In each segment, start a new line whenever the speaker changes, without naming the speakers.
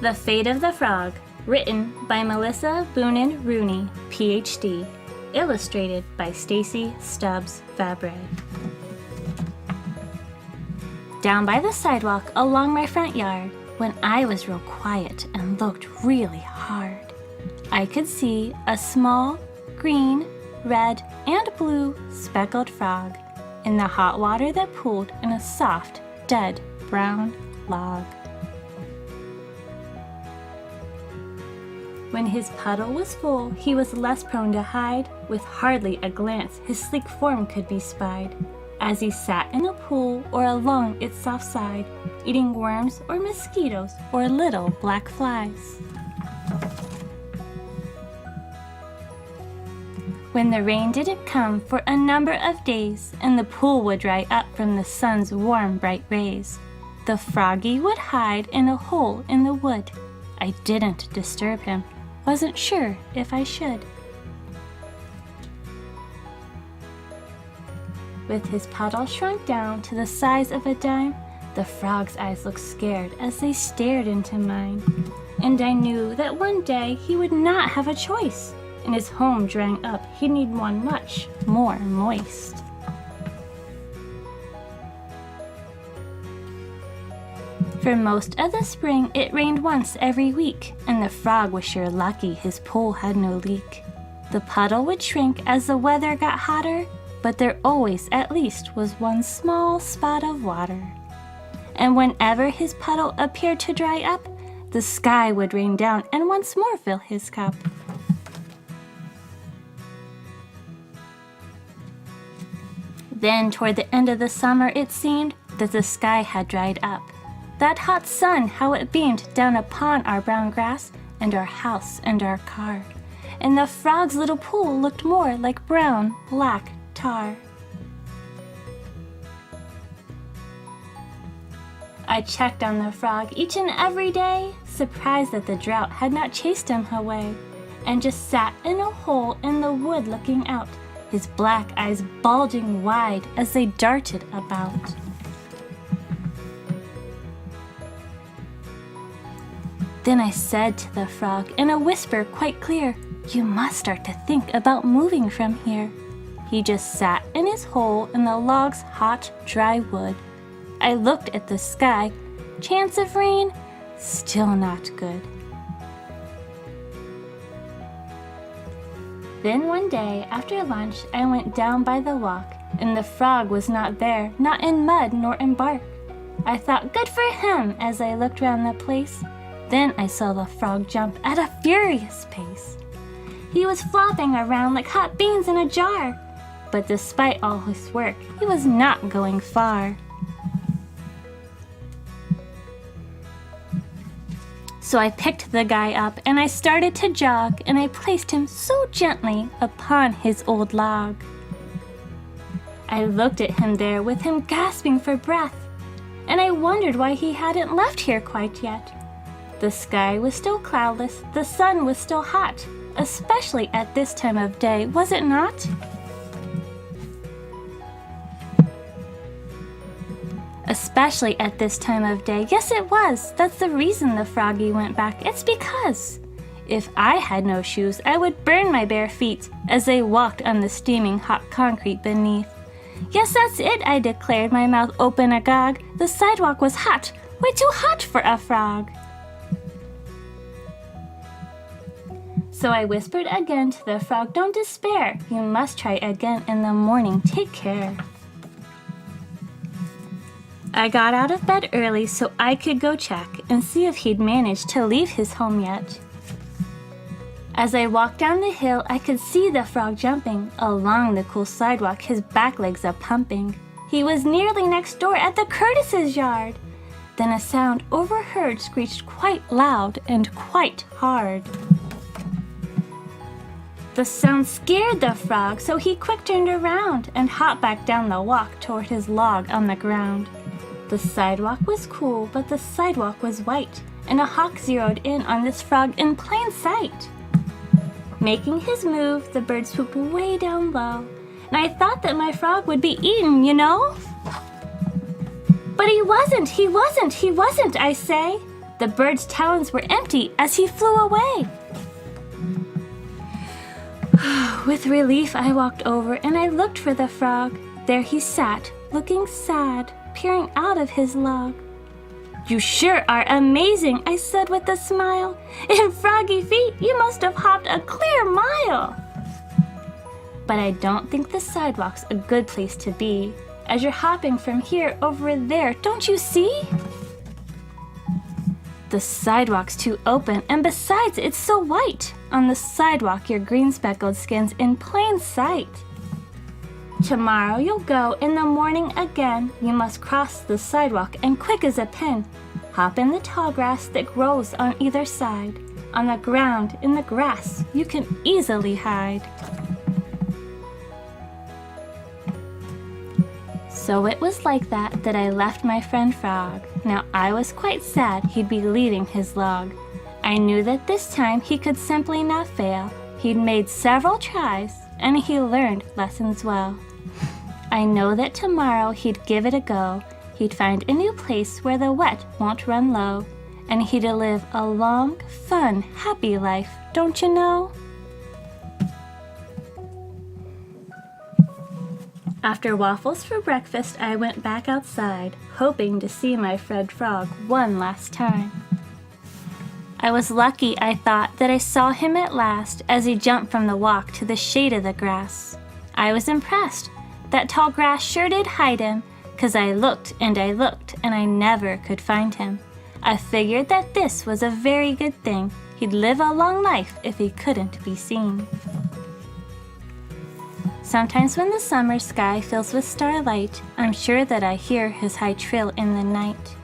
The Fate of the Frog, written by Melissa Boonin Rooney, Ph.D., illustrated by Stacy Fabbre. Down by the sidewalk along my front yard, when I was real quiet and looked really hard, I could see a small, green, red, and blue speckled frog in the hot water that pooled in a soft, dead brown log. When his puddle was full, he was less prone to hide. With hardly a glance, his sleek form could be spied, as he sat in a pool or along its soft side, eating worms or mosquitoes or little black flies. When the rain didn't come for a number of days, and the pool would dry up from the sun's warm, bright rays, the froggy would hide in a hole in the wood. I didn't disturb him, wasn't sure if I should. With his puddle shrunk down to the size of a dime, the frog's eyes looked scared as they stared into mine. And I knew that one day he would not have a choice. In his home drying up, he'd need one much more moist. For most of the spring, it rained once every week, and the frog was sure lucky his pool had no leak. The puddle would shrink as the weather got hotter, but there always at least was one small spot of water. And whenever his puddle appeared to dry up, the sky would rain down and once more fill his cup. Then, toward the end of the summer, it seemed that the sky had dried up. That hot sun, how it beamed down upon our brown grass and our house and our car. And the frog's little pool looked more like brown, black tar. I checked on the frog each and every day, surprised that the drought had not chased him away, and just sat in a hole in the wood looking out, his black eyes bulging wide as they darted about. Then I said to the frog in a whisper quite clear, "You must start to think about moving from here." He just sat in his hole in the log's hot, dry wood. I looked at the sky. Chance of rain? Still not good. Then one day after lunch, I went down by the walk, and the frog was not there, not in mud nor in bark. I thought, good for him, as I looked round the place. Then I saw the frog jump at a furious pace. He was flopping around like hot beans in a jar, but despite all his work, he was not going far. So I picked the guy up and I started to jog, and I placed him so gently upon his old log. I looked at him there with him gasping for breath, and I wondered why he hadn't left here quite yet. The sky was still cloudless, the sun was still hot, especially at this time of day, was it not? Especially at this time of day, yes it was. That's the reason the froggy went back. It's because if I had no shoes, I would burn my bare feet as they walked on the steaming hot concrete beneath. Yes, that's it, I declared, my mouth open agog. The sidewalk was hot, way too hot for a frog. So I whispered again to the frog, don't despair. You must try again in the morning. Take care. I got out of bed early so I could go check and see if he'd managed to leave his home yet. As I walked down the hill, I could see the frog jumping along the cool sidewalk, his back legs a-pumping. He was nearly next door at the Curtis's yard. Then a sound overheard screeched quite loud and quite hard. The sound scared the frog, so he quick turned around and hopped back down the walk toward his log on the ground. The sidewalk was cool, but the sidewalk was white, and a hawk zeroed in on this frog in plain sight. Making his move, the bird swooped way down low, and I thought that my frog would be eaten, you know? But he wasn't, I say. The bird's talons were empty as he flew away. With relief, I walked over and I looked for the frog. There he sat, looking sad, peering out of his log. "You sure are amazing," I said with a smile. "In froggy feet, you must have hopped a clear mile." But I don't think the sidewalk's a good place to be, as you're hopping from here over there, don't you see? The sidewalk's too open, and besides, it's so white. On the sidewalk, your green speckled skin's in plain sight. Tomorrow you'll go in the morning again. You must cross the sidewalk, and quick as a pin, hop in the tall grass that grows on either side. On the ground, in the grass, you can easily hide. So it was like that I left my friend Frog. Now I was quite sad he'd be leaving his log. I knew that this time he could simply not fail. He'd made several tries, and he learned lessons well. I know that tomorrow he'd give it a go. He'd find a new place where the wet won't run low, and he'd live a long, fun, happy life, don't you know? After waffles for breakfast, I went back outside, hoping to see my friend Frog one last time. I was lucky, I thought, that I saw him at last as he jumped from the walk to the shade of the grass. I was impressed. That tall grass sure did hide him, 'cause I looked and I never could find him. I figured that this was a very good thing. He'd live a long life if he couldn't be seen. Sometimes when the summer sky fills with starlight, I'm sure that I hear his high trill in the night.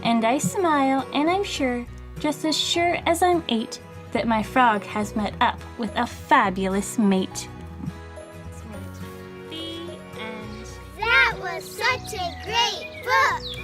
And I smile, and I'm sure, just as sure as I'm 8, that my frog has met up with a fabulous mate.
That was such a great book!